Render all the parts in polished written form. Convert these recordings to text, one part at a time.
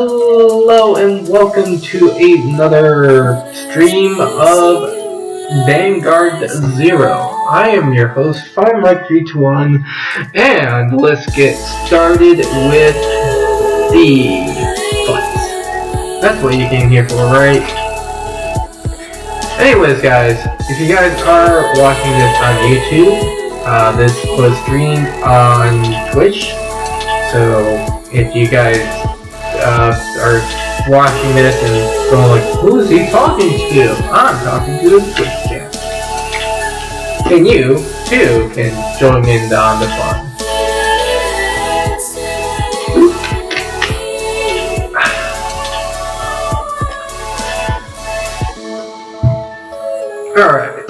Hello and welcome to another stream of Vanguard Zero. I am your host, FireMike321, and let's get started with the fight. That's what you came here for, right? Anyways, guys, if you guys are watching this on YouTube, this was streamed on Twitch, so if you guys are watching this and going like, who is he talking to? I'm talking to the Twitch channel. And you, too, can join in on the fun. Alright,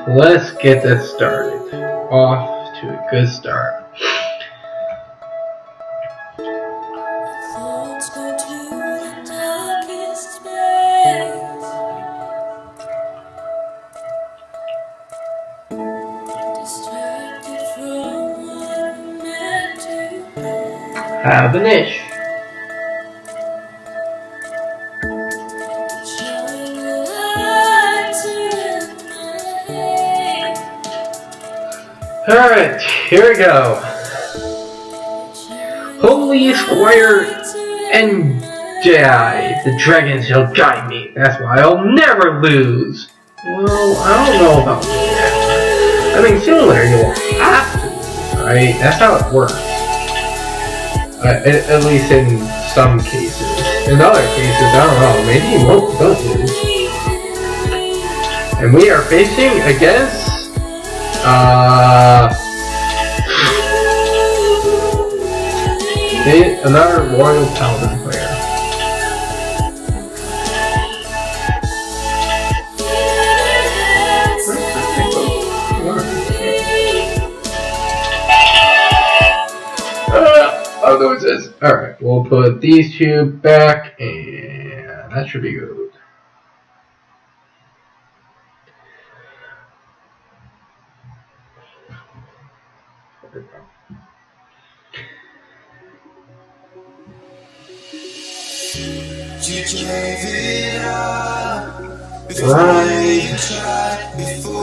let's get this started. Off to a good start. Have an ish. Alright, here we go. Holy Squire and Jedi, the dragon shall guide me. That's why I'll never lose. Well, I don't know about that. I mean, sooner you'll have to lose, right? That's how it works. At least in some cases. In other cases, I don't know, maybe you don't lose. And we are facing against another Royal Paladin player. Oh, those is. Alright, we'll put these two back, and that should be good. There we go. You gave it up before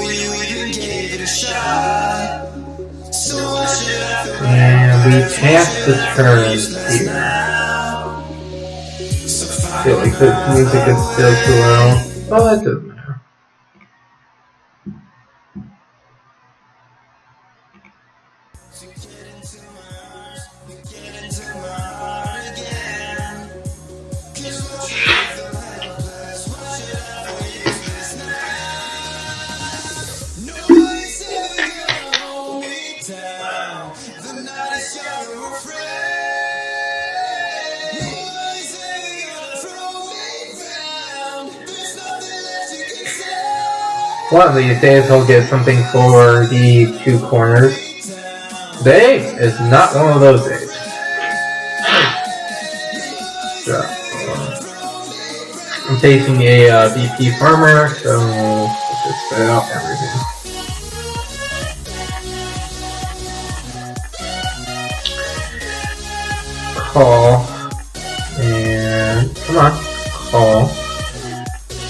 you even gave it a shot. So why should I feel and we passed the turn here. I feel like the music is still too loud. Oh, that doesn't matter. One of these days he'll get something for the two corners. Today is not one of those days. So, I'm facing a VP farmer, so let's just set out everything. Call, and come on, call,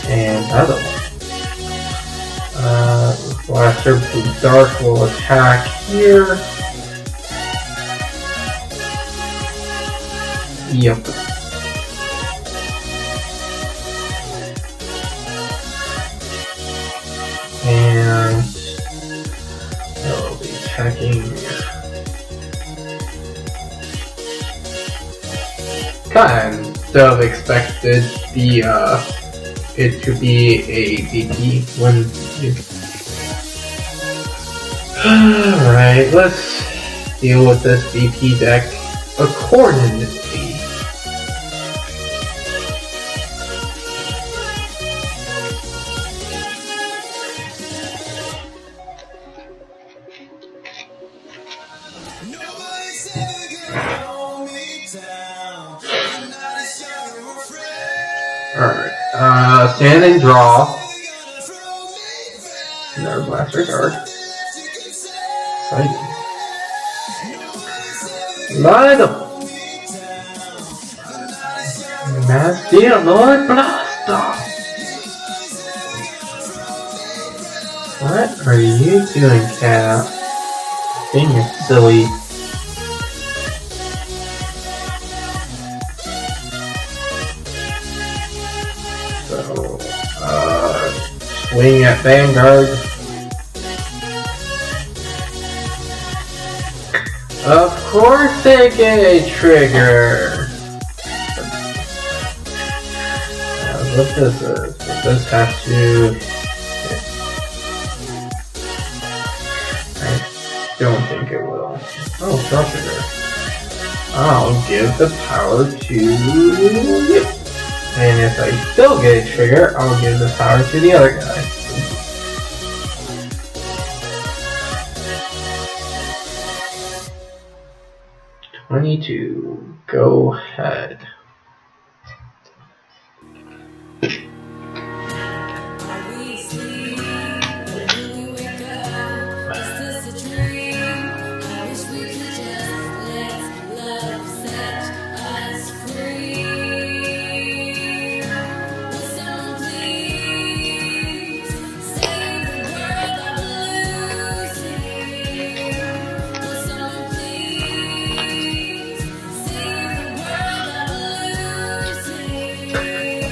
and other one. Blaster Blue Dark will attack here. Yep. And they'll be attacking. Kind of expected it to be a VP when. Alright, let's deal with this VP deck accordingly. Alright, stand and draw. Another blaster card. Exciting. Line up. Mass Deal, Lord Blaster! What are you doing, Cap? Being you're silly. So, swing at Vanguard. Of course they get a trigger! What this is, but this has to... I don't think it will. Oh, draw trigger. I'll give the power to you. And if I still get a trigger, I'll give the power to the other guy. $22. Go ahead.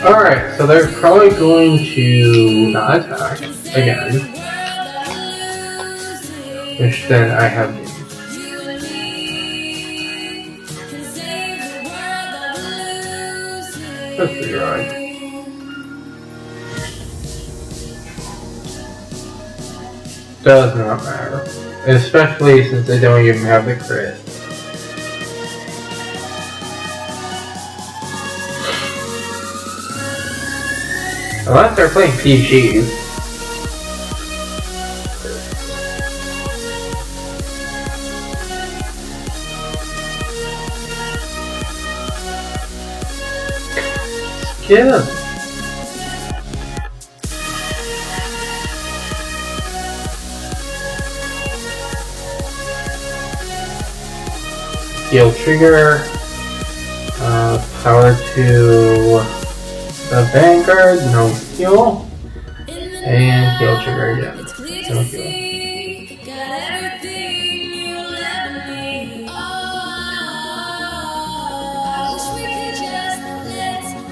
Alright, so they're probably going to not attack again. Which then I have. That's pretty right. Does not matter. Especially since they don't even have the crit. Unless they're playing PGs. Skip. Heal trigger. Power to the Vanguard, no heal. And heal trigger again. No heal.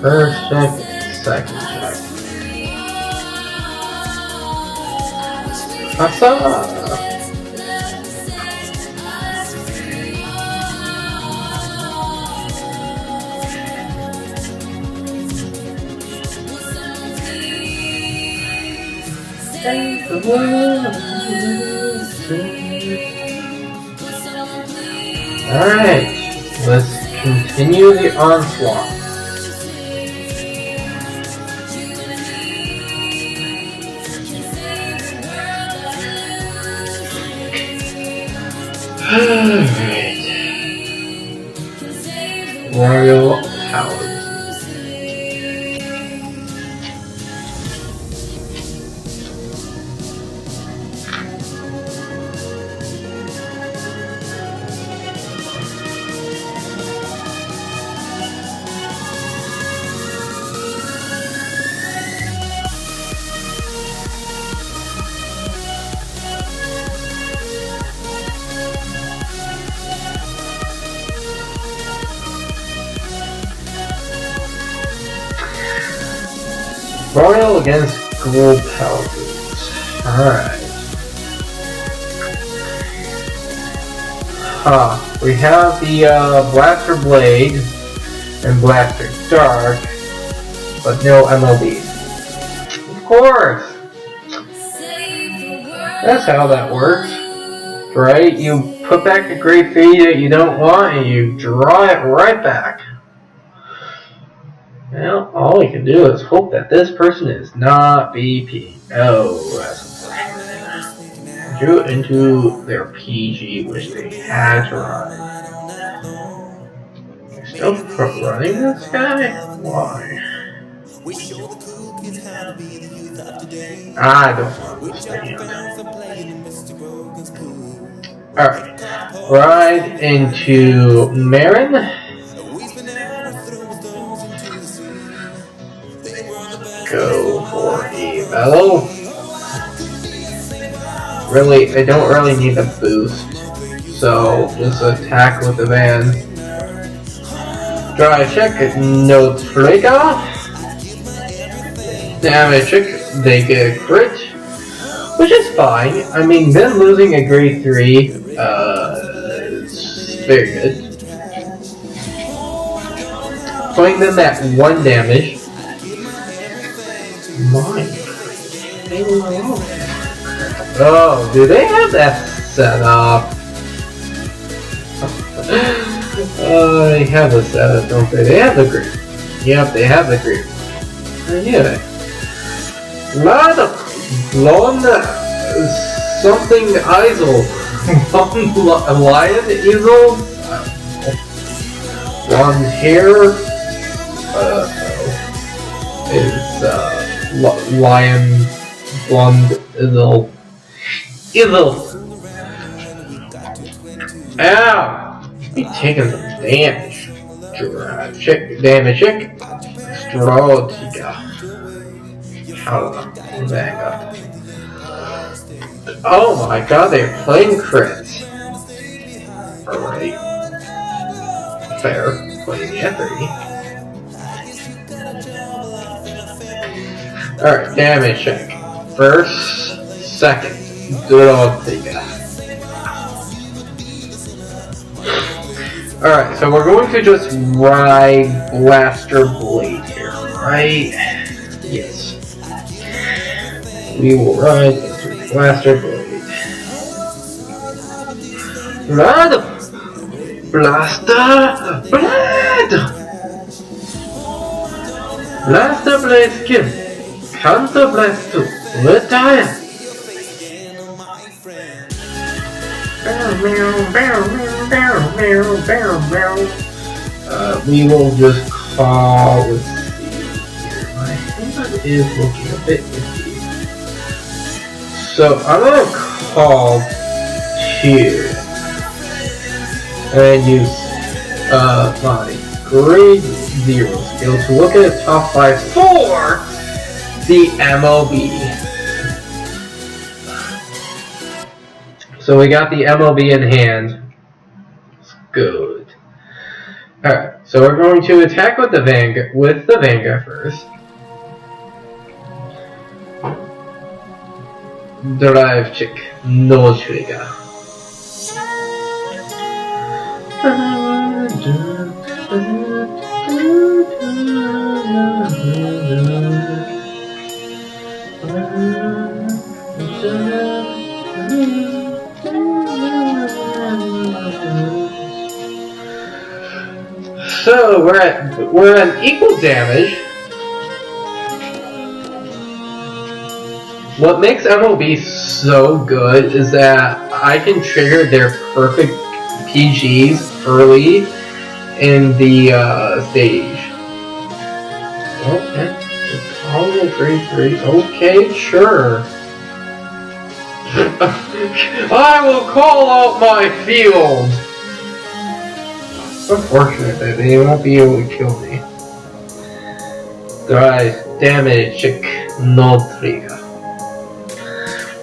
First check, second check. Asa! Alright, let's continue the onslaught. Alright. Royal Palace. Royal against Gold Paladins. Alright. We have the Blaster Blade and Blaster Dark, but no MLB. Of course! That's how that works. Right? You put back a Great Fate that you don't want and you draw it right back. Well, all we can do is hope that this person is not BP. Oh, that's unfortunate. Drew into their PG, which they had to run. They're still running this guy? Why? I don't want to stand. Alright. Ride into Marin. go for a metal. Really, I don't really need a boost, so just attack with the van. Drive check, no trigger. Damage check, they get a crit, which is fine. I mean, them losing a grade 3 is very good. Putting them at 1 damage. Mine. Oh, do they have that set up? They have the setup, don't they? They have the grip. Yep, they have the grip. Yeah. Lot of blonde something Isel. Lion Isel? Blonde hair is lion blonde Isel. Ow! Be taking some damage. Check damage check. Strotica. How the Vanguard. Oh my god, they're playing crits. Alright. Fair. Playing at 30. Alright, damage check. First, second. Strotica. Alright, so we're going to just ride Blaster Blade here, right? Yes. We will ride Blaster Blade. Blaster Blade! Blaster Blade skill. Counter Blast 2. Retire. We will just call, let's see here, my hand is looking a bit iffy. So I'm going to call 2 and use my grade 0 skill to look at the top 5 for the MLB. So we got the MLB in hand. Good. Alright, so we're going to attack with the Vanguard first. Drive check, no trigger. So we're at equal damage. What makes MLB so good is that I can trigger their perfect PGs early in the stage. Okay. It's grade 3. Okay, sure. I will call out my field. Unfortunate that they won't be able to kill me. Drive damage check, no trigger.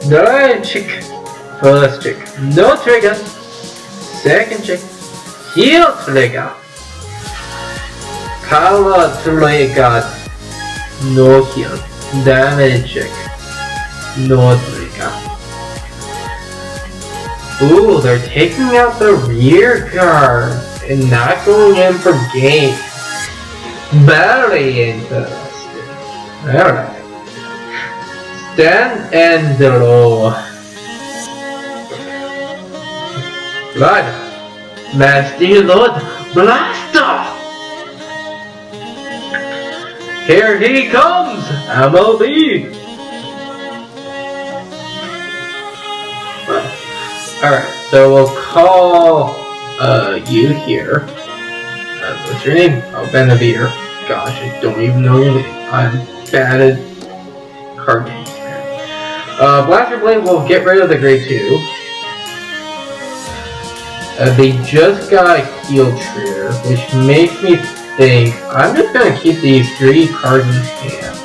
Drive check, first check, no trigger. Second check, heal trigger. Power trigger, no heal. Damage check, no trigger. Ooh, they're taking out the rear guard and not going in for game. Very interesting. Alright. Stand and draw. Blood. Master Lord Blaster. Here he comes, MLB. Alright, so we'll call you here. What's your name? Oh, Benavir. Gosh, I don't even know your name. I'm bad at card games. Blaster Blade will get rid of the grade 2. They just got a heal trigger, which makes me think I'm just gonna keep these 3 cards in hand.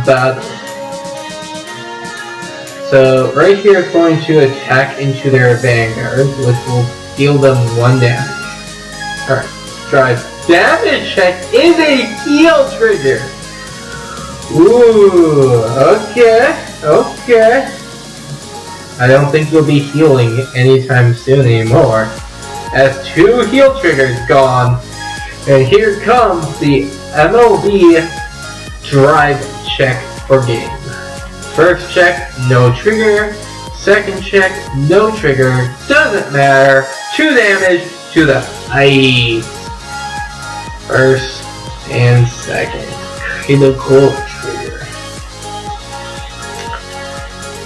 battle. So right here is going to attack into their Vanguard, which will deal them 1 damage. Alright, try damage check is a heal trigger. Ooh, okay. I don't think you'll be healing anytime soon anymore. As 2 heal triggers gone, and here comes the MLB drive check for game. First check, no trigger. Second check, no trigger. Doesn't matter. 2 damage to the ice. First and second. Critical trigger.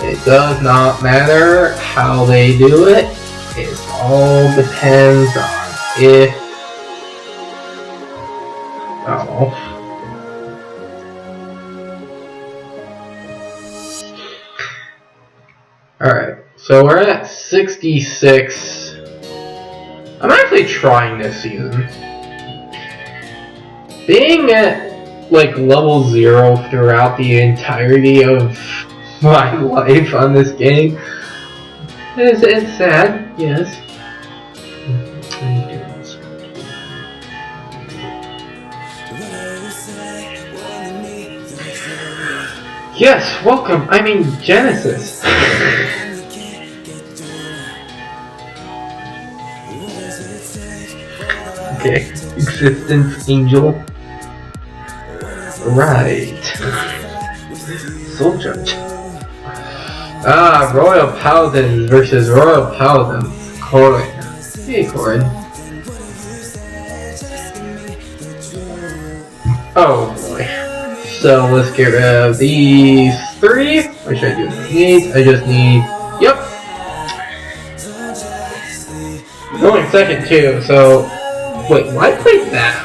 It does not matter how they do it. It all depends on if... Oh. Alright, so we're at 66. I'm actually trying this season. Being at like level 0 throughout the entirety of my life on this game it's sad, yes. Yes, welcome. I mean Genesis. Okay, existence angel. Right. Soul Judge. Ah, Royal Paladins versus Royal Paladins. Corin. Hey, Corin. Oh boy. So let's get rid of these 3. What should I do? I just need. Yep. Going second too. So wait, why play that?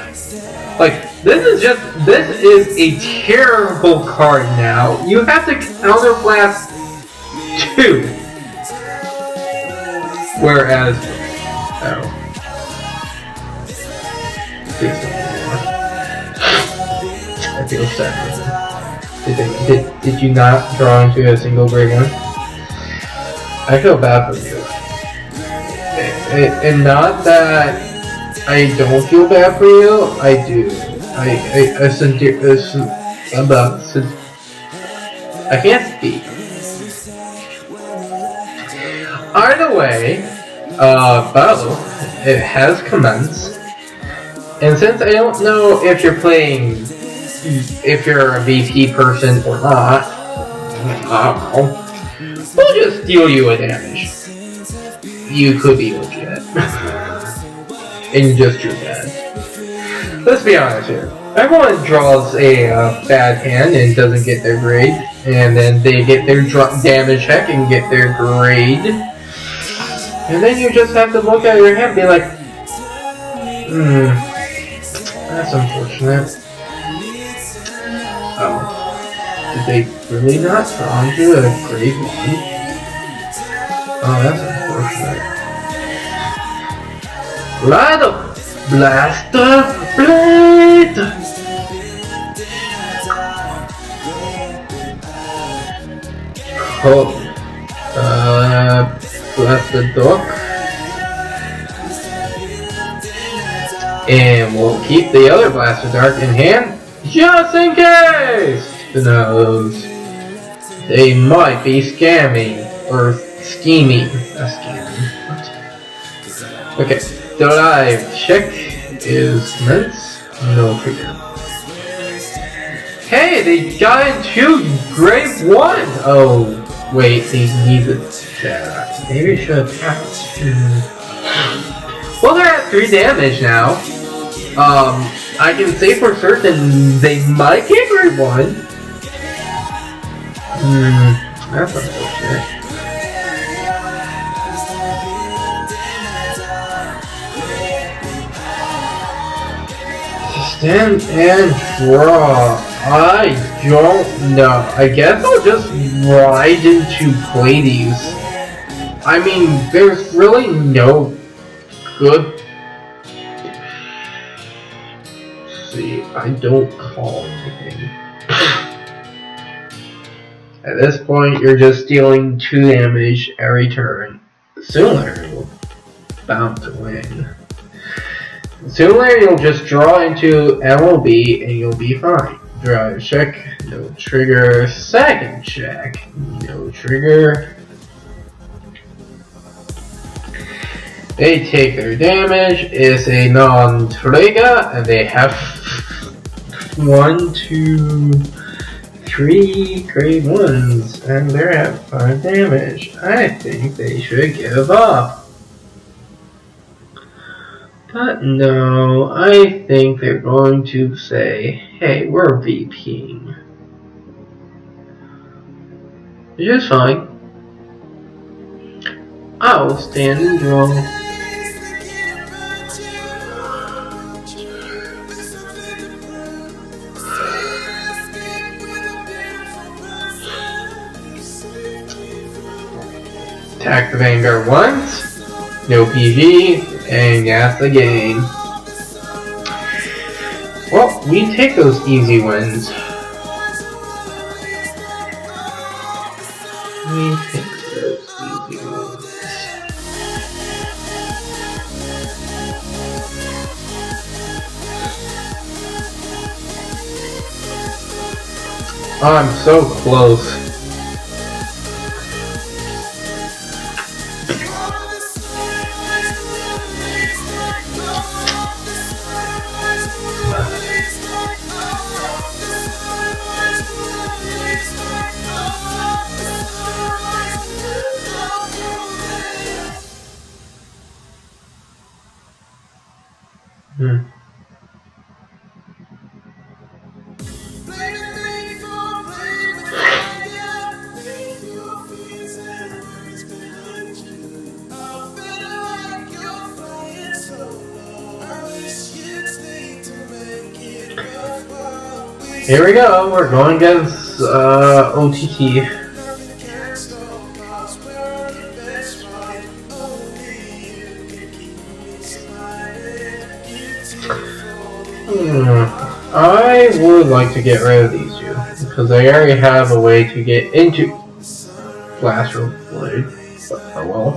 Like this is a terrible card now. You have to counterblast 2. Whereas I feel sad. Did you not draw into a single grade 1? I feel bad for you. And not that I don't feel bad for you, I do. I can't speak. Either way, battle, it has commenced. And since I don't know if you're playing, if you're a VP person or not, I don't know, we'll just deal you a damage. You could be legit. And just drew bad. Let's be honest here. Everyone draws a bad hand and doesn't get their grade. And then they get their damage check and get their grade. And then you just have to look at your hand and be like, that's unfortunate. Oh. Did they really not draw into a grade 1? Oh, that's unfortunate. Blaster Blade! Oh. Blaster Dock. And we'll keep the other Blaster Dark in hand, just in case! Who knows? They might be scamming, or scheming. Scamming. Okay, dive check is commence, no trigger. Hey, they got into grade 1! Oh, wait, they need the attack. Maybe we should attack. Well, they're at 3 damage now. I can say for certain they might get grade 1. That's unfortunate. Stand and draw. I don't know. I guess I'll just ride into play these. I mean, there's really no good. See, I don't call anything. At this point, you're just dealing 2 damage every turn. Sooner, you're bound to win. Sooner, you'll just draw into MOB and you'll be fine. Draw check, no trigger. Second check, no trigger. They take their damage. It's a non-trigger, and they have 1, 2, 3 grade 1s, and they're at 5 damage. I think they should give up. But no, I think they're going to say, hey, we're VPing. Which is fine. I'll stand and draw. Attack the Vanguard once, no PG, and that's the game. Well, we take those easy wins. We take those easy wins. Oh, I'm so close. Here we go, we're going against OTT. I would like to get rid of these two, because I already have a way to get into Blaster Blade, but oh well.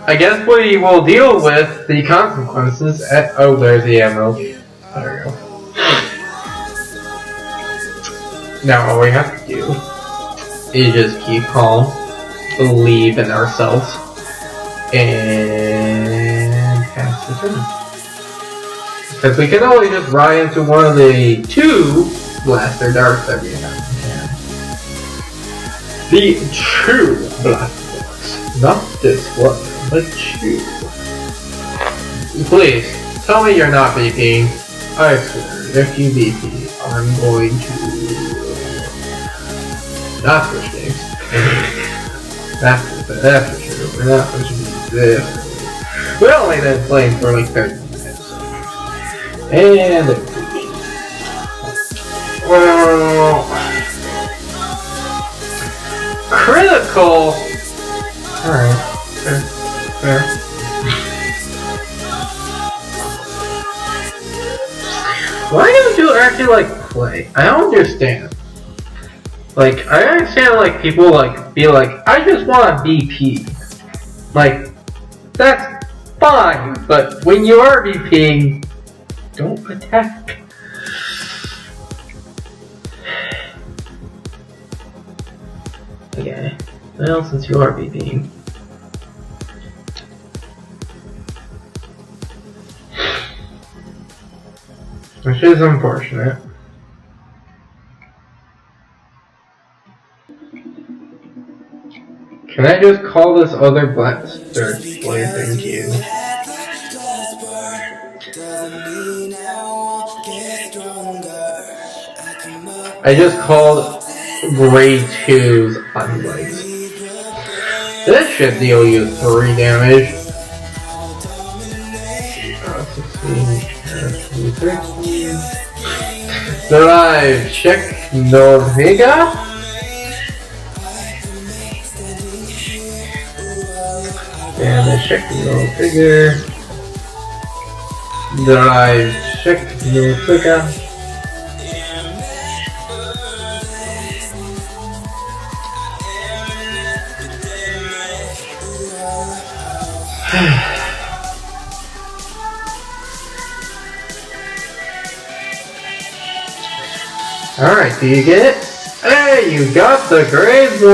I guess we will deal with the consequences at— oh, there's the ammo. There we go. Now all we have to do is just keep calm, believe in ourselves, and pass the turn. Because we can only just ride into one of the 2 blaster darts that we have. The true blaster darts. Not this one, but 2. Please, tell me you're not VPing. I swear, if you VP, I'm going to not switch games. That's for sure. We're not switching this. We only been playing for like 30 minutes. And well, critical. Alright, fair. Why don't you actually like play? I don't understand. Like, I understand like people like be like, I just want VP. Like, that's fine, but when you are VPing, don't attack. Okay. Well, since you are VPing. Which is unfortunate. Can I just call this other blaster blade? Thank you. I just called grade 2's on blades. This should deal you 3 damage. 16, 13. Survive. Check Norvega. And I check no trigger. Drive check no trigger. Alright, do you get it? Hey, you got the grade 1!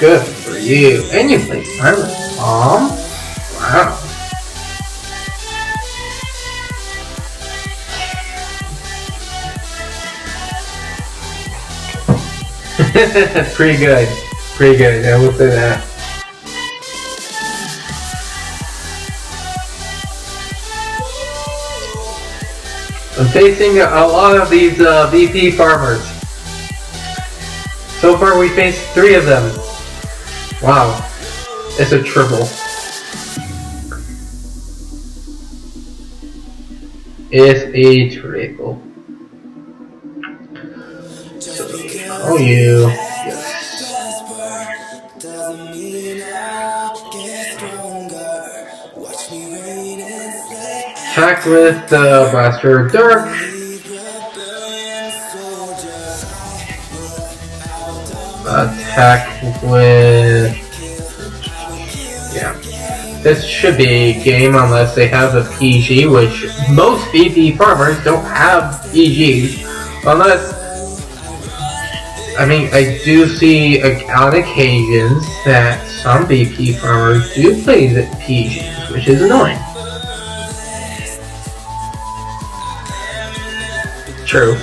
Good for you. And you played Silent Palm? Wow. Pretty good. Pretty good, I will say that. I'm facing a lot of these VP farmers. So far we faced 3 of them. Wow. It's a triple. It's a triple. Oh, you. Yes. Attack with the Blaster Dark. Attack with... yeah. This should be a game unless they have a PG, which most VP farmers don't have PGs. Unless... I mean, I do see on occasions that some VP farmers do play the PGs, which is annoying. True.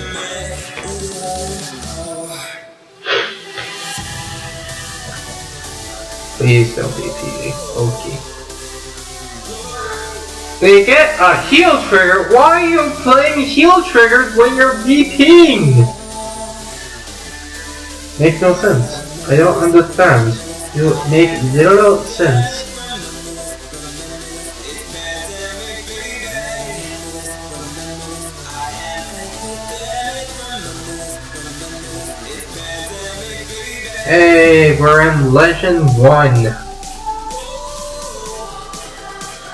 Please don't be PG. Okay. They get a heal trigger? Why are you playing heal triggers when you're VPing? Makes no sense. I don't understand. You make zero sense. Hey, we're in Legend 1.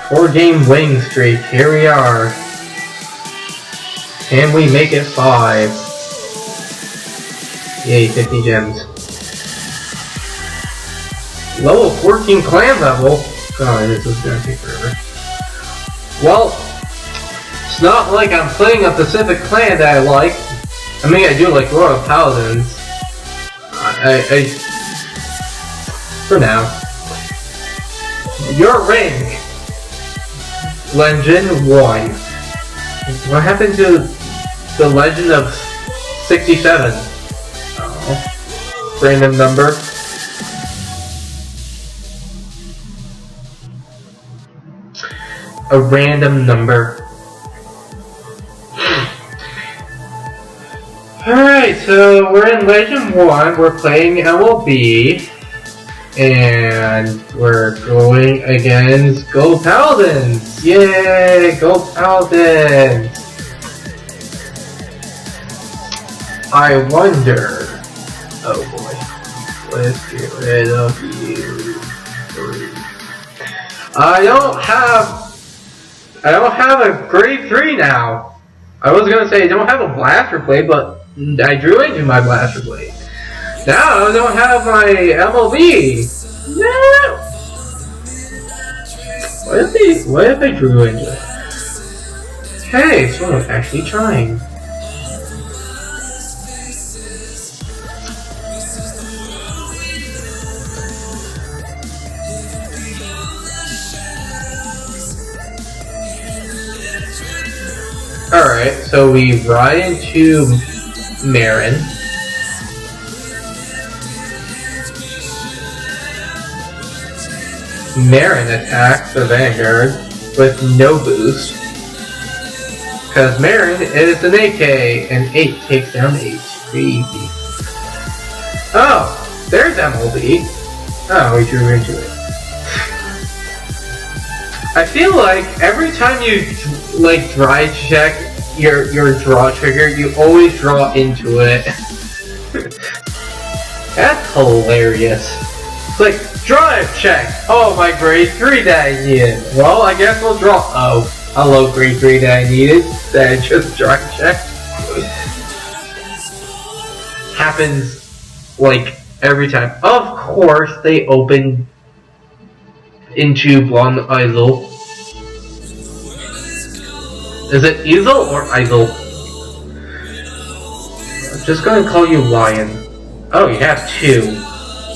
4-game winning streak. Here we are. Can we make it 5? Yay, 50 gems. Level 14 clan level? God, this is gonna take forever. Well, it's not like I'm playing a specific clan that I like. I mean, I do like Royal Paladins. For now. Your rank. Legend 1. What happened to the Legend of 67? Oh. Random number. A random number. Alright, so we're in Legend 1, we're playing LLB, and we're going against Go Paladins! Yay, Go Paladins! I wonder... oh boy, let's get rid of you. I don't have a grade 3 now. I was gonna say I don't have a Blaster Blade, but I drew into my Blaster Blade. Now I don't have my MLB. No. What if I drew into it? Hey, someone's actually trying. Alright, so we ride into Marin. Marin attacks the Vanguard with no boost. Because Marin is an AK, and 8 takes down 8. Crazy. Oh, there's MLB. Oh, we drew into it. I feel like every time you dry check your draw trigger, you always draw into it. That's hilarious. It's like, drive check! Oh, my grade 3 that I needed. Well, I guess we'll draw. Oh, hello, grade 3 that I needed. That I just drive checked. Happens, like, every time. Of course, they open into one idol. Is it Easel or Idol? I'm just gonna call you Lion. Oh, you have 2.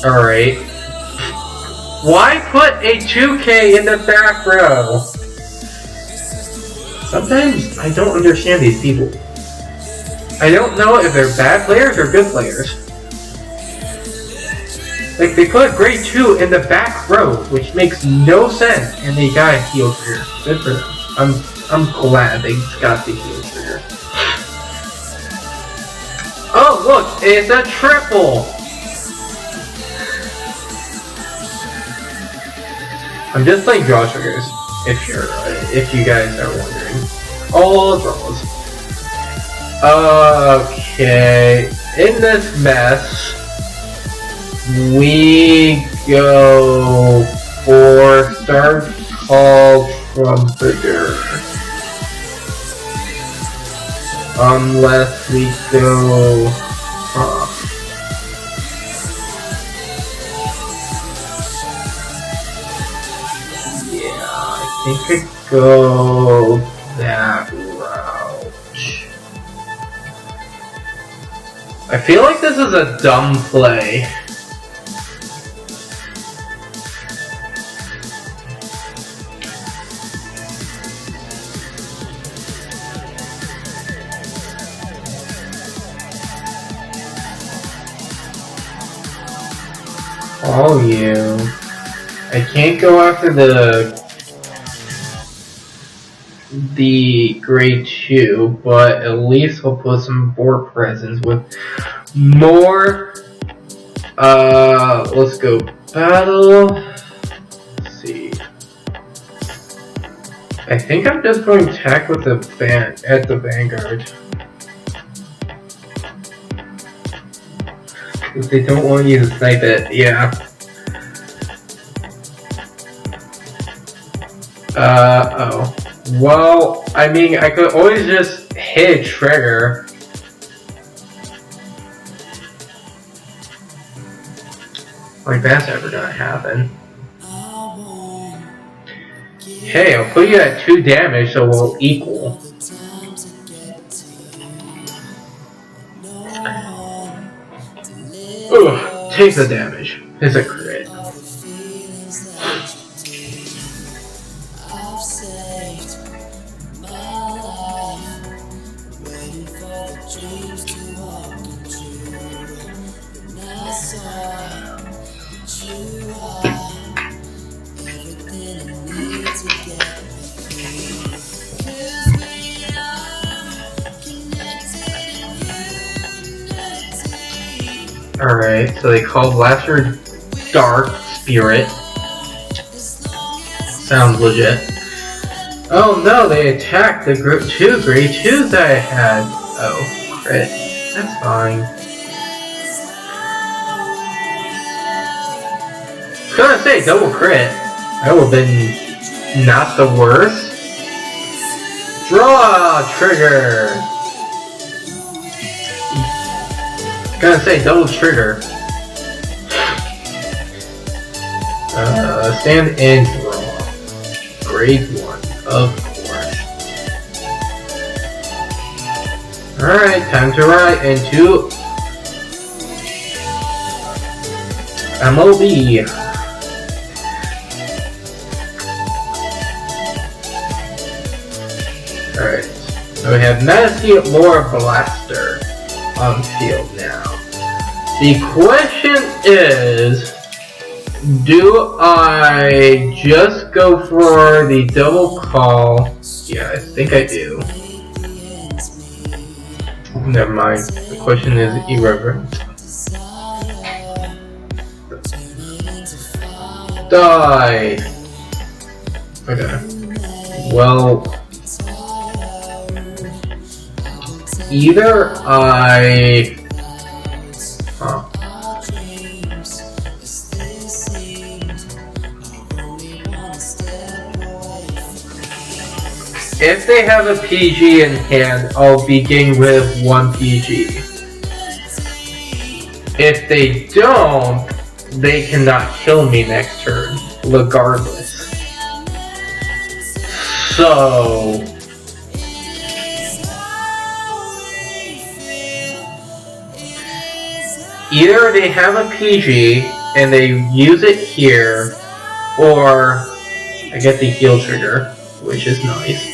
Alright. Why put a 2K in the back row? Sometimes I don't understand these people. I don't know if they're bad players or good players. Like, they put grade 2 in the back row, which makes no sense, and they got a heal trigger. Good for them. I'm glad they got the heal trigger. Oh, look, it's a triple! I'm just playing draw triggers, if you guys are wondering. All draws. Okay, in this mess, we go for Start Call Trumpeter. Unless we go... Yeah, I think I go that route. I feel like this is a dumb play. Oh, you. I can't go after the grade 2, but at least we'll put some board presence with more. Let's go battle. Let's see. I think I'm just going to attack with the Vanguard. If they don't want you to snipe it, yeah. Oh. Well, I mean, I could always just hit a trigger. Like, that's never gonna happen. Hey, I'll put you at 2 damage, so we'll equal. Ugh, take the damage. It's a crit. Alright, so they call Blaster Dark Spirit. Sounds legit. Oh no, they attacked the grade 2s that I had. Oh, crit. That's fine. I was gonna say double crit. That would have been not the worst. Draw trigger! Gonna say double trigger. Stand and draw. Grade 1, of course. Alright, time to write into MOB. Alright, so we have Medicine Lore Blaster on field now. The question is, do I just go for the double call? Yeah, I think I do. Never mind. The question is irreverent. Die! Okay. Well, either I... If they have a PG in hand, I'll begin with 1 PG. If they don't, they cannot kill me next turn, regardless. So either they have a PG and they use it here, or I get the heal trigger, which is nice.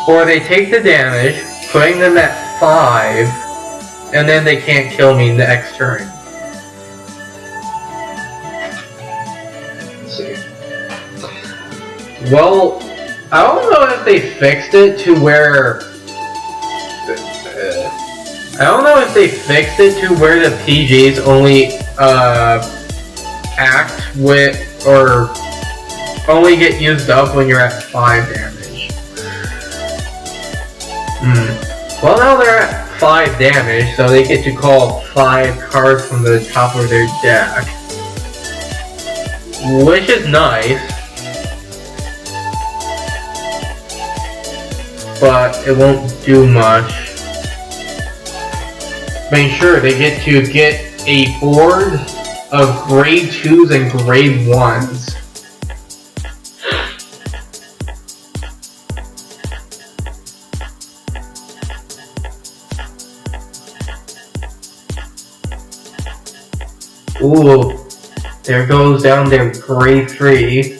Or they take the damage, putting them at 5, and then they can't kill me next turn. Let's see. Well, I don't know if they fixed it to where... I don't know if they fixed it to where the PGs only act with, or only get used up when you're at 5 damage. Well, now they're at 5 damage, so they get to call 5 cards from the top of their deck. Which is nice. But it won't do much. I mean, sure, they get to get a board of grade 2s and grade 1s. Ooh, there goes down their grade 3,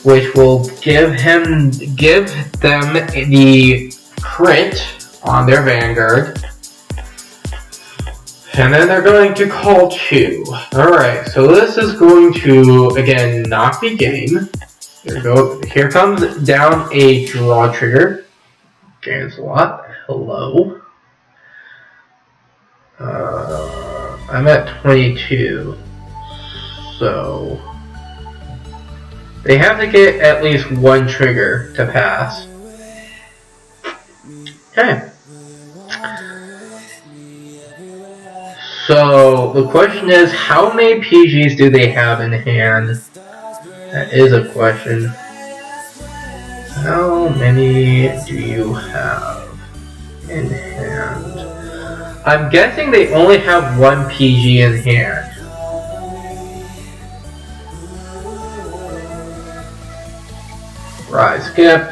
which will give them the crit on their Vanguard. And then they're going to call 2. Alright, so this is going to, again, knock the game. Here comes down a draw trigger. Ganslot, hello. I'm at 22. So they have to get at least 1 trigger to pass. Okay. So the question is, how many PGs do they have in hand? That is a question. How many do you have in hand? I'm guessing they only have 1 PG in hand. Right, skip.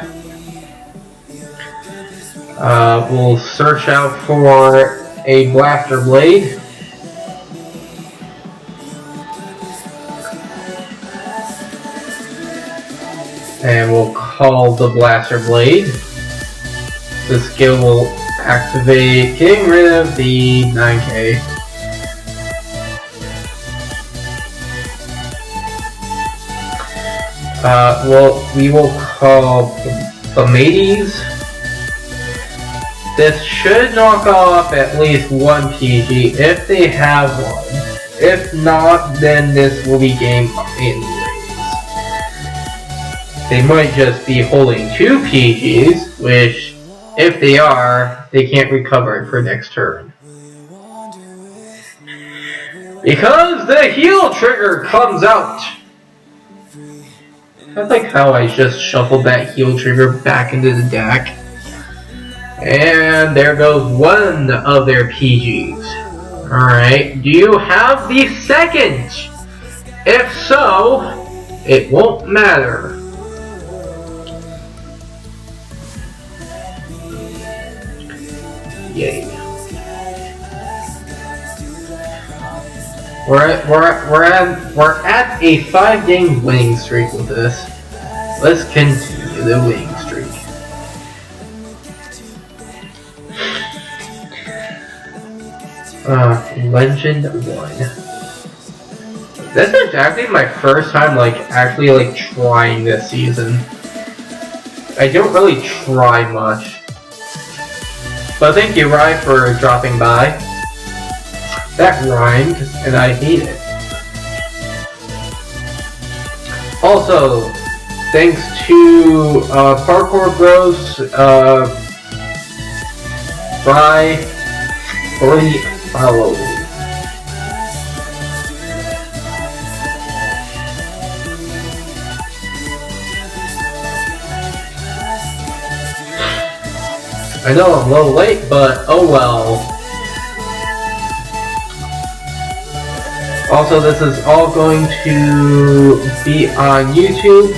We'll search out for a blaster blade. And we'll call the blaster blade. The skill will activate, getting rid of the 9K. Well, we will call the Mateys. This should knock off at least 1 PG if they have one. If not, then this will be game anyways. They might just be holding 2 PGs, which, if they are, they can't recover it for next turn. Because the heal trigger comes out! I like how I just shuffled that heal trigger back into the deck. And there goes 1 of their PGs. Alright, do you have the second? If so, it won't matter. Yay. We're at a 5-game winning streak with this. Let's continue the winning streak. Legend 1. This is actually my first time actually trying this season. I don't really try much. But thank you, Rye, for dropping by. That rhymed, and I hate it. Also, thanks to Parkour Bros, Rye, for the follow. I know I'm a little late, but oh well. Also, this is all going to be on YouTube.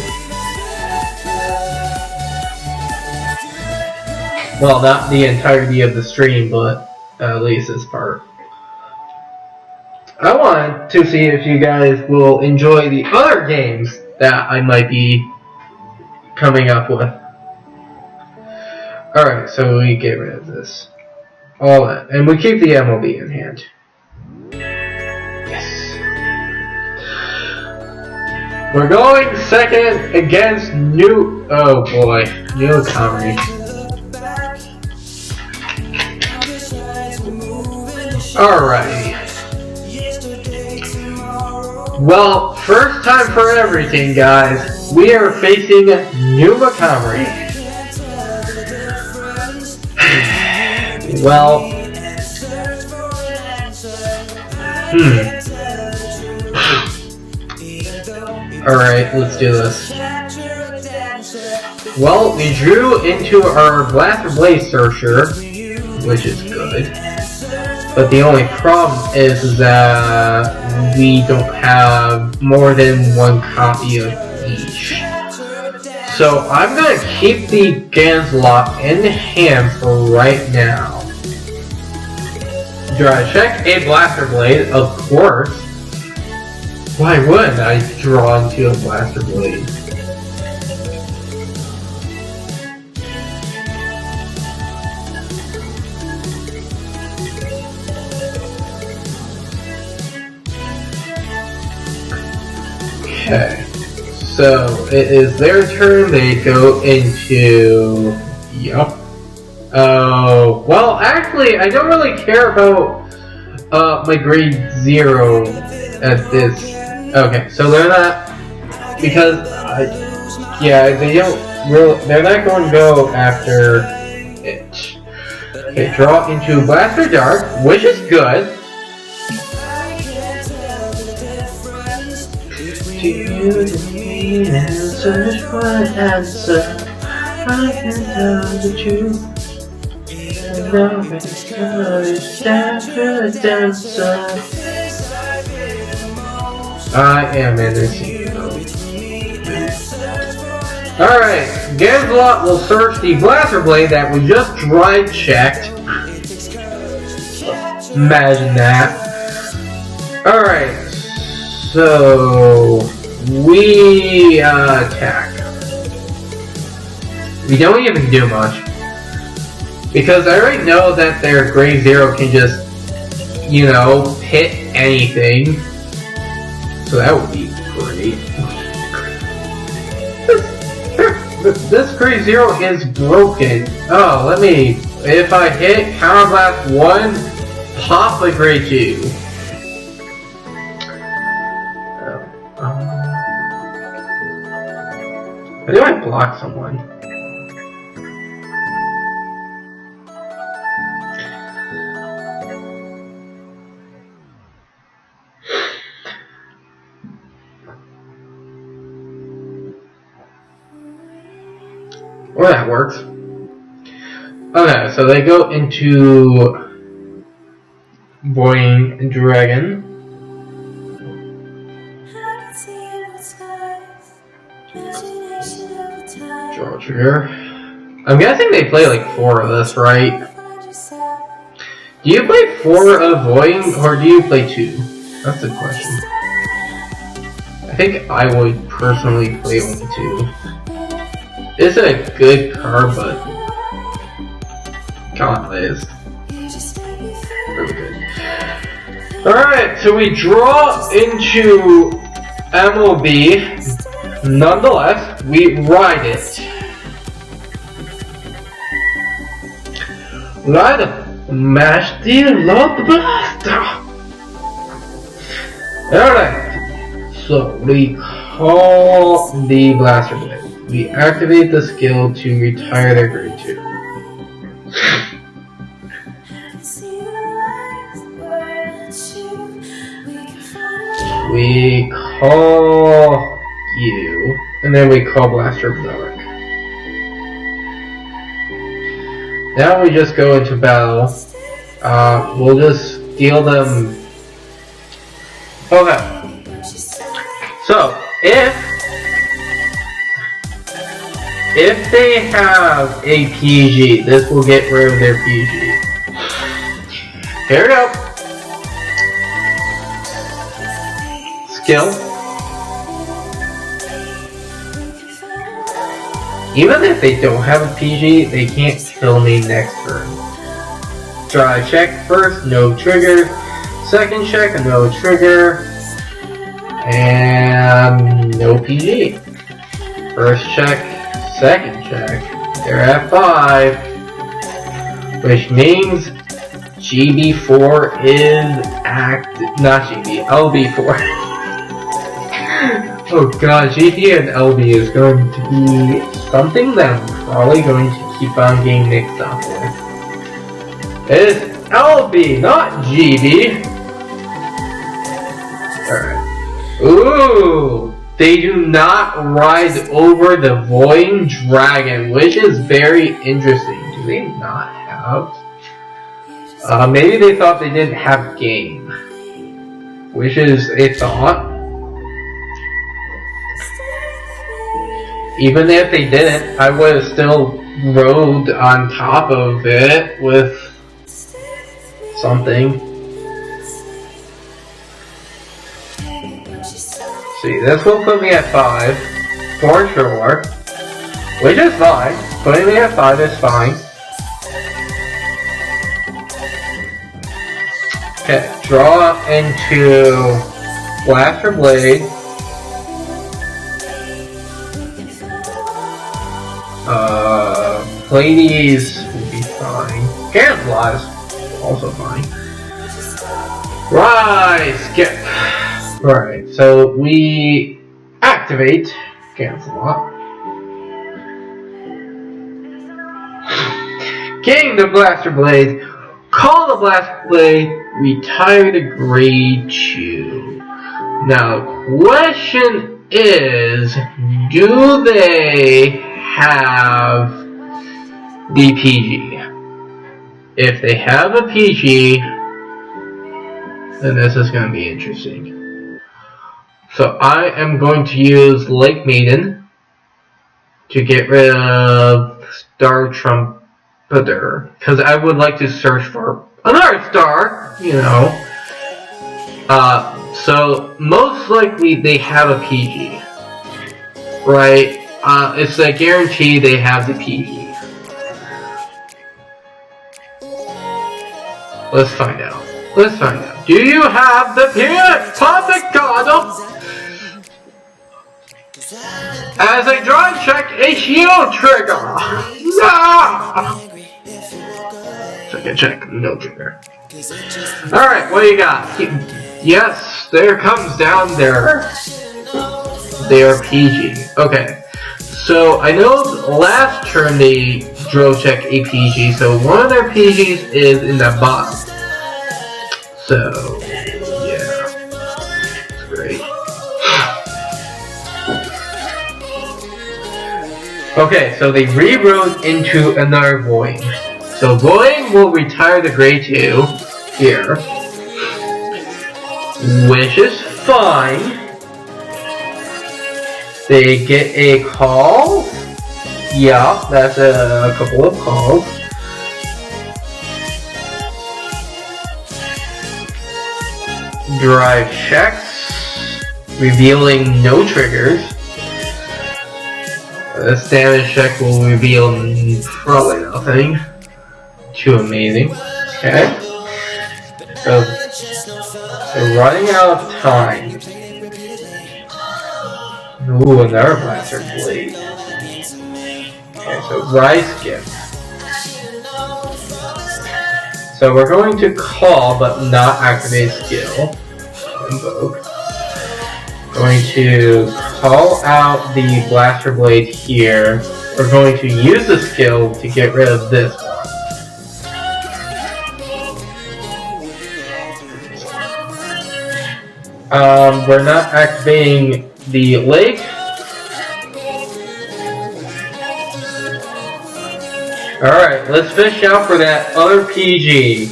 Well, not the entirety of the stream, but at least this part. I want to see if you guys will enjoy the other games that I might be coming up with. Alright, so we get rid of this. All that. And we keep the MOB in hand. Yes. We're going second against oh boy, newcomer. Alright. Well, first time for everything, guys. We are facing New Montgomery. Well, Alright, let's do this. Well, we drew into our Blaster Blade Searcher, which is good. But the only problem is that we don't have more than one copy of each. So I'm going to keep the Ganslot in hand for right now. Do I check a Blaster Blade? Of course. Why wouldn't I draw into a Blaster Blade? Okay, so it is their turn. They go into... Yup. Oh, well, actually, I don't really care about my grade 0 at this. Okay, so they're not... Because, yeah, they don't really... They're not going to go after it. Okay, draw into Blaster Dark, which is good. You need answers for an answer. I can tell the truth. And now it's courage after a dancer. I am in this mode. Alright, Ganslot will search the Blaster Blade that we just dry checked. Imagine that. Alright. So, we attack. We don't even do much. Because I already know that their grade 0 can just, you know, hit anything. So that would be great. This grade 0 is broken. Oh, let me... If I hit Counterblast 1, pop the grade 2. How do I block someone? Well, that works. Okay, so they go into Boiling Dragon. Draw trigger. I'm guessing they play like 4 of this, right? Do you play 4 of Voiding, or do you play 2? That's the question. I think I would personally play only 2. It's a good card, but Cardfight is really good. Alright, so we draw into MOB. Nonetheless, we ride it. Ride it. Mash the Lord Blaster. Alright. So we call the Blaster Blade. We activate the skill to retire their grade 2. We call you, and then we call Blaster Dark. Now we just go into battle. We'll just deal them. Okay. So if if they have a PG, this will get rid of their PG. Here we go. Skill. Even if they don't have a PG, they can't kill me next turn. Try check first, no trigger. Second check, no trigger. And no PG. First check, second check. They're at 5. Which means GB4 is not GB, LB4. Oh god, GB and LB is going to be something that I'm probably going to keep on getting mixed up with. It is LB, not GB. Alright. Ooh! They do not ride over the Void Dragon, which is very interesting. Do they not have? Maybe they thought they didn't have game. Which is a thought. Even if they didn't, I would have still rode on top of it with something. See, this will put me at 5, for sure. Which is fine. Putting me at 5 is fine. Okay, draw into Blaster Blade. Ladies will be fine. Camouflage, also fine. Right, skip. Right, so we activate Camouflage. Gain the Blaster Blade. Call the Blaster Blade. Retire the Grade 2. Now, the question is, do they have the PG? If they have a PG, then this is going to be interesting. So I am going to use Lake Maiden to get rid of Star Trumpeter, because I would like to search for another star, you know. So most likely they have a PG, right? It's a guarantee they have the PG. Let's find out. Let's find out. Do you have the PG? Perfect God! As a draw check, a shield trigger! No! Second check, no trigger. Alright, what do you got? Yes, there comes down their PG. Okay. So I know last turn they draw check a PG, so one of their PGs is in the bottom. So yeah, it's great. Okay, so they rewrote into another Void. So Void will retire the Grade 2 here, which is fine. They get a call. Yeah, that's a couple of calls. Drive checks, revealing no triggers. This damage check will reveal probably nothing too amazing. Okay. So running out of time. Ooh, another Blaster Blade. Okay, so Rise Gift. So we're going to call, but not activate skill. Invoke. Going to call out the Blaster Blade here. We're going to use the skill to get rid of this one. We're not activating the lake. Alright, let's fish out for that other PG.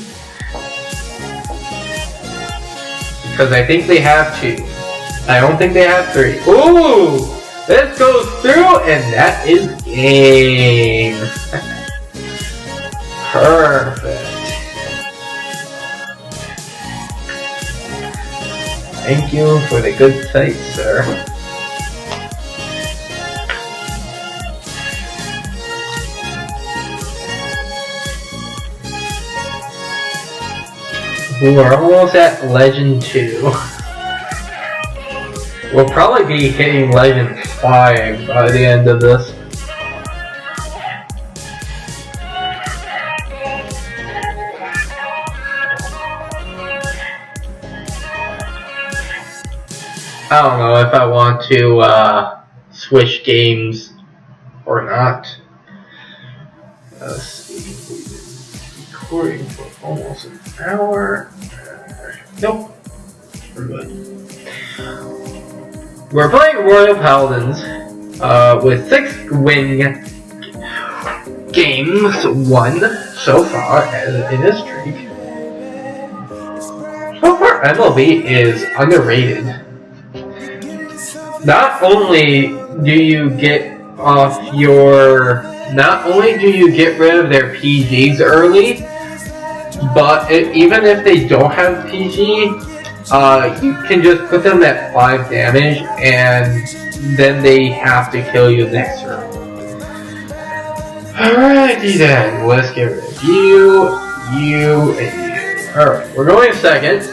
Because I think they have 2. I don't think they have 3. Ooh! This goes through, and that is game. Perfect. Thank you for the good sight, sir. We're almost at Legend 2. We'll probably be hitting Legend 5 by the end of this. I don't know if I want to switch games or not. Let's see. Recording for almost an hour. Nope. We're good. We're playing Royal Paladins with 6 win games won so far in this streak. So far, MLB is underrated. Not only do you get rid of their PGs early, but even if they don't have PG, you can just put them at 5 damage and then they have to kill you next turn. Alrighty then, let's get rid of you, and you. Alright, we're going second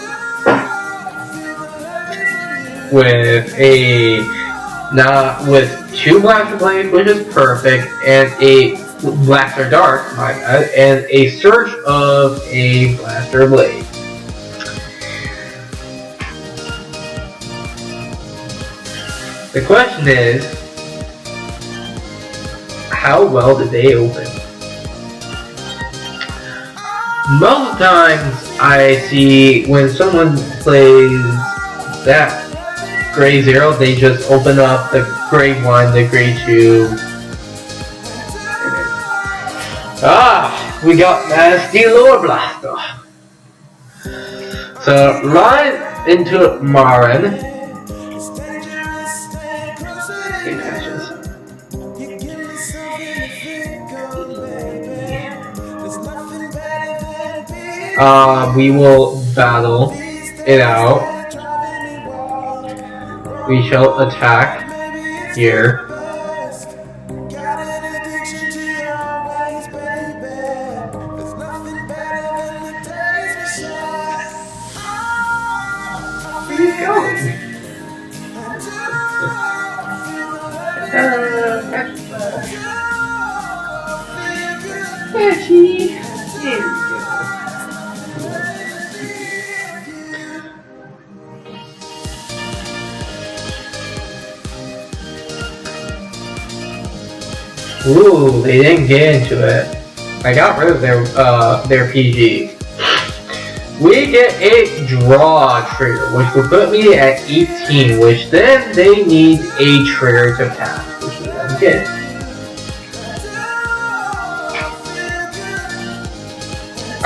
with with 2 Blaster Blades, which is perfect, and a Blaster Dart, and a Surge of a Blaster Blade. The question is, how well did they open? Most times I see when someone plays that Grade 0, they just open up the Grade 1, the Grade 2. We got Nasty Lore Blaster. So, right into Marin. We will battle it out. We shall attack here. Where are you going? Betty. There we go. Ooh, they didn't get into it. I got rid of their PG. We get a draw trigger, which will put me at 18, which then they need a trigger to pass, which we don't get.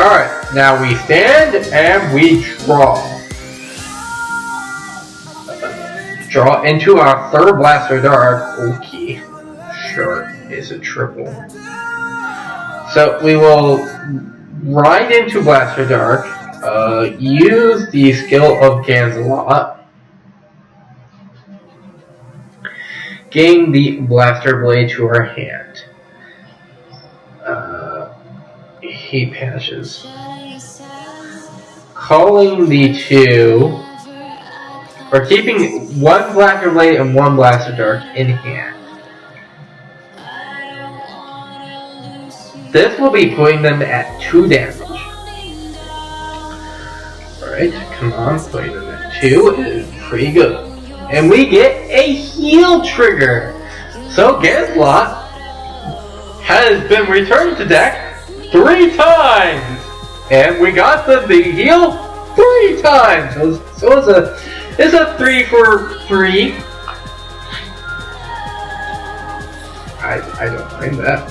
Alright, now we stand and we draw. Draw into our 3rd Blaster Dart. Okay, sure, it's a triple. So we will ride into Blaster Dart, use the skill of Ganzelot, gain the Blaster Blade to our hand. He passes. Calling the 2. We're keeping 1 Blaster Blade and 1 Blaster Dart in hand. This will be putting them at 2 damage. Alright, come on, putting them at 2 is pretty good. And we get a heal trigger! So Ganzelot has been returned to deck 3 times! And we got the heal 3 times! So it's a 3 for 3. I don't mind that.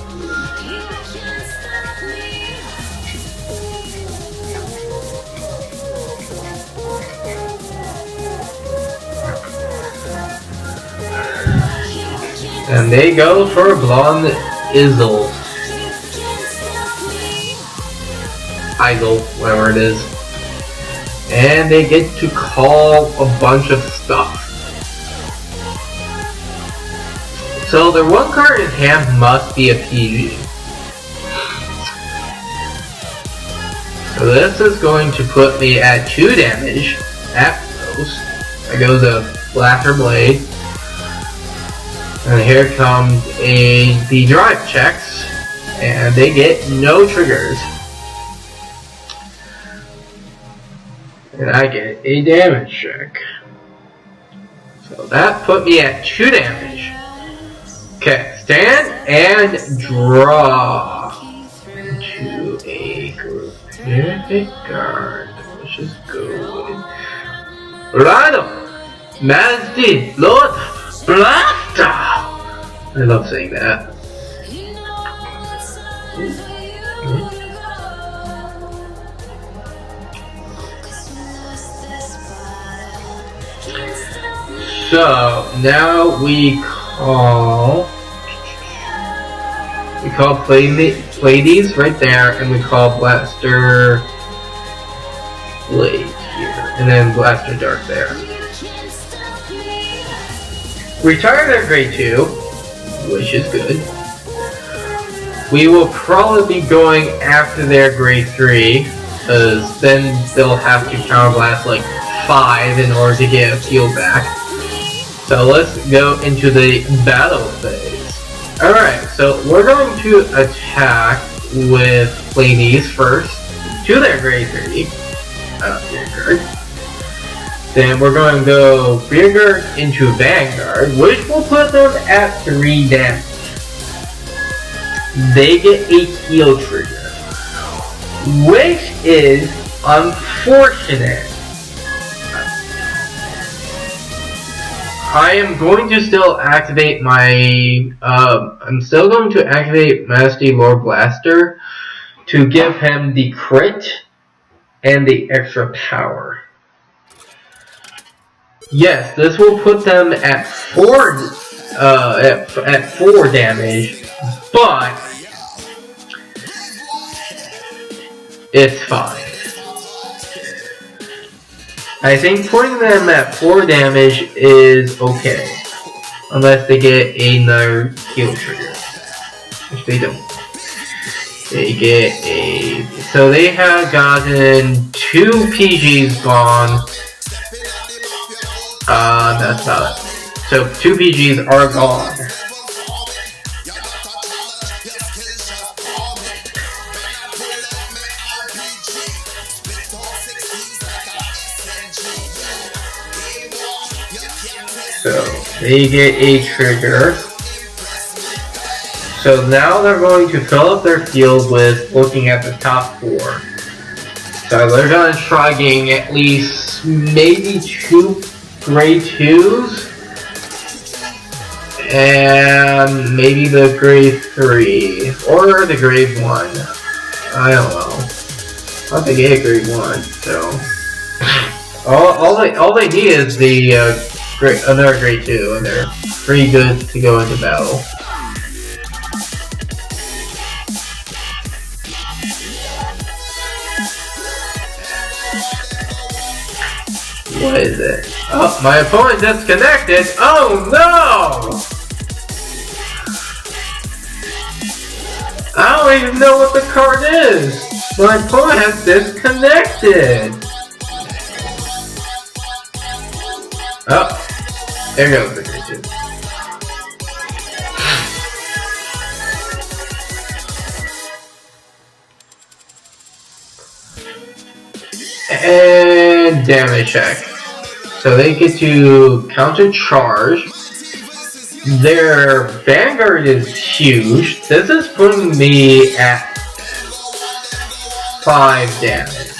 And they go for Blonde Izzle. Idle, whatever it is. And they get to call a bunch of stuff. So their one card in hand must be a PG. So this is going to put me at 2 damage at most. There goes a Blaster Blade. And here comes the drive checks. And they get no triggers. And I get a damage check. So that put me at 2 damage. Okay, stand and draw into a group. Vanguard. Let's just go with Rhino, Mazdi, Lord, Blaster. I love saying that. So now we call Pleiades right there, and we call Blaster Blade here, and then Blaster Dark there. Retire their grade 2, which is good. We will probably be going after their grade 3, because then they'll have to counterblast like 5 in order to get a field back. So let's go into the battle phase. Alright, so we're going to attack with Pleiades first to their grade 3. Vanguard. Then we're going to go Vanguard into Vanguard, which will put them at 3 damage. They get a heal trigger, which is unfortunate. I am going to still activate my, I'm still going to activate Majesty Lord Blaster to give him the crit and the extra power. Yes, this will put them at 4 damage, but it's fine. I think putting them at 4 damage is okay, unless they get another heal trigger, which they don't. They get a... So they have gotten 2 PGs gone. That's about it. So 2 PGs are gone. So they get a trigger. So now they're going to fill up their field with looking at the top 4. So they're going to try getting at least maybe 2 grade 2s. And maybe the grade 3. Or the grade 1. I don't know. I thought they get a grade 1, so... all they need is the another grade 2, and they're pretty good to go into battle. What is it? Oh, my opponent disconnected! Oh no! I don't even know what the card is! My opponent has disconnected! Oh, there goes the grade 2. And damage check. So they get to counter charge. Their Vanguard is huge. This is putting me at 5 damage.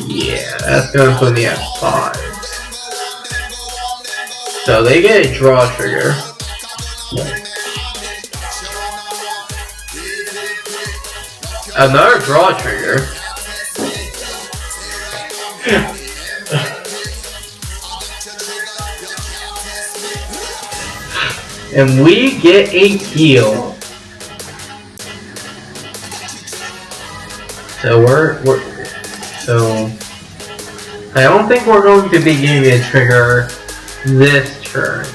Yeah, that's gonna put me at 5. So they get a draw trigger. Another draw trigger. And we get a heal. So so I don't think we're going to be getting a trigger this turn.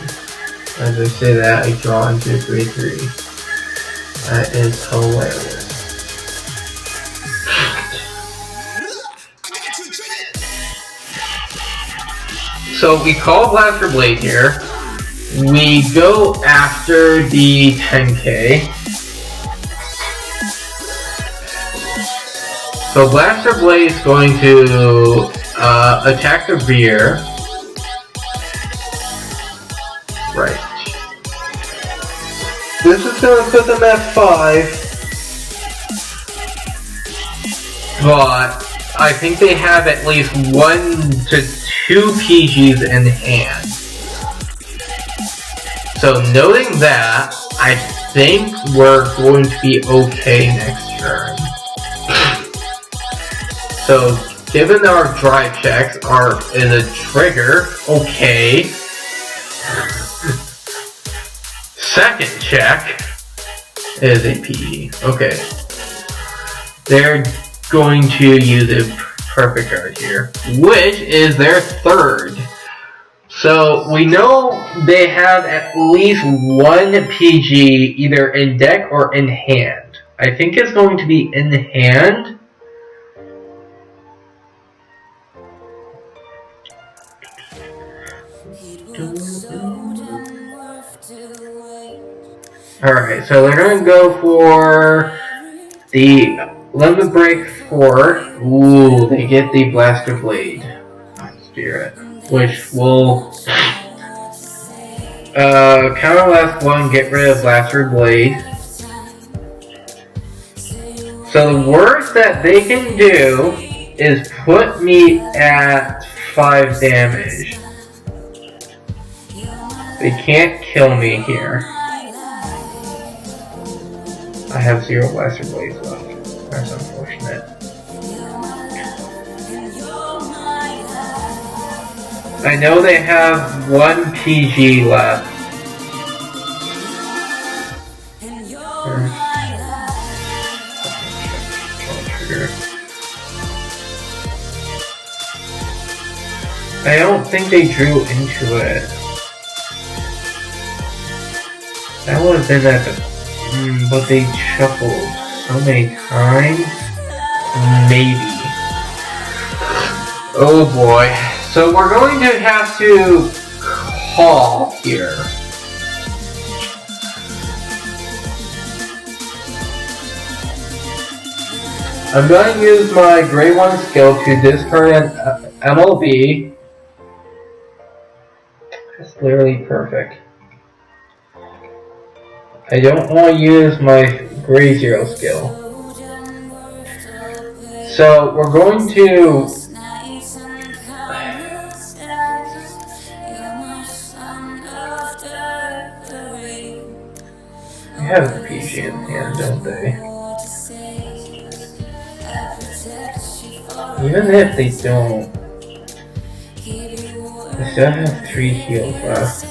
As I say that, I draw into 3/3. That is hilarious. So we call Blaster Blade here. We go after the 10k. So Blaster Blade is going to attack the rear. Right. This is going to put them at 5. But I think they have at least 1 to 2 PGs in hand. So noting that, I think we're going to be okay next turn. So given our drive checks is a trigger, okay. Second check is a PG. Okay. They're going to use a perfect guard here, which is their third. So we know they have at least 1 PG either in deck or in hand. I think it's going to be in hand. Alright, so they're going to go for the Limit Break 4. Ooh, they get the Blaster Blade Spirit, which will counter last 1, get rid of Blaster Blade. So the worst that they can do is put me at 5 damage. They can't kill me here. I have 0 Blaster Blades left. That's unfortunate. I know they have 1 PG left. I don't think they drew into it. That would have been at the... but they shuffled so many times. Maybe. Oh boy. So we're going to have to call here. I'm going to use my Grade 1 skill to discard an MLB. That's literally perfect. I don't want to use my Grade 0 skill. So we're going to... They have the PG in hand, don't they? Even if they don't, they still have 3 heals left.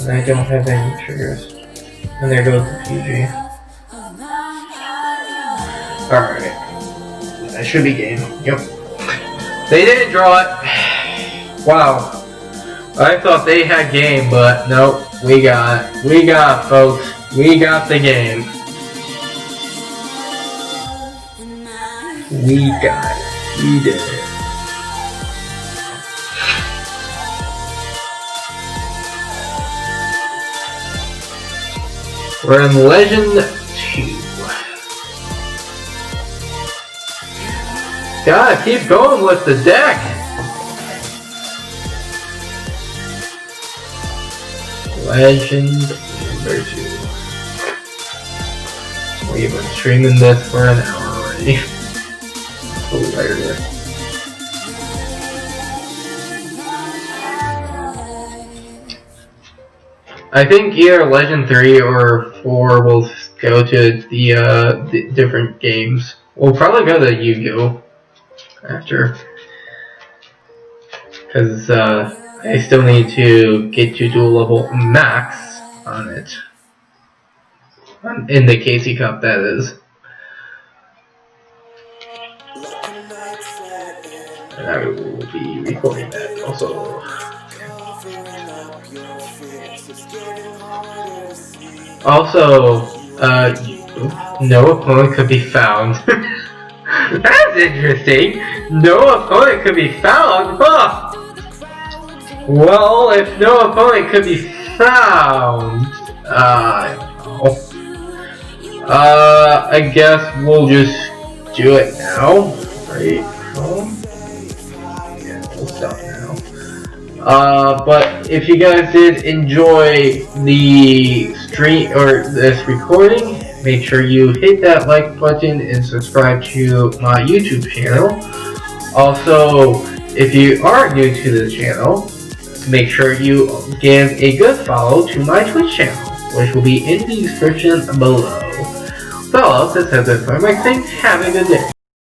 And I don't have any triggers. And there goes the PG. Alright. That should be game. Yep. They didn't draw it. Wow. I thought they had game, but nope. We got folks. We got the game. We got it. We did it. We're in Legend 2. Gotta keep going with the deck. Legend number 2. We've been streaming this for an hour already. Hilarious. I think either Legend 3 or 4 will go to the different games. We'll probably go to Yu-Gi-Oh! After. Because I still need to get to dual level max on it. In the Casey Cup, that is. And I will be recording that also. Also, no opponent could be found. That's interesting. No opponent could be found? Huh. Well, if no opponent could be found, I don't know. I guess we'll just do it now. Right? Yeah, we'll stop now. But if you guys did enjoy the stream or this recording, make sure you hit that like button and subscribe to my YouTube channel. Also, if you are new to the channel, make sure you give a good follow to my Twitch channel, which will be in the description below. So, this has been Mike saying, have a good day.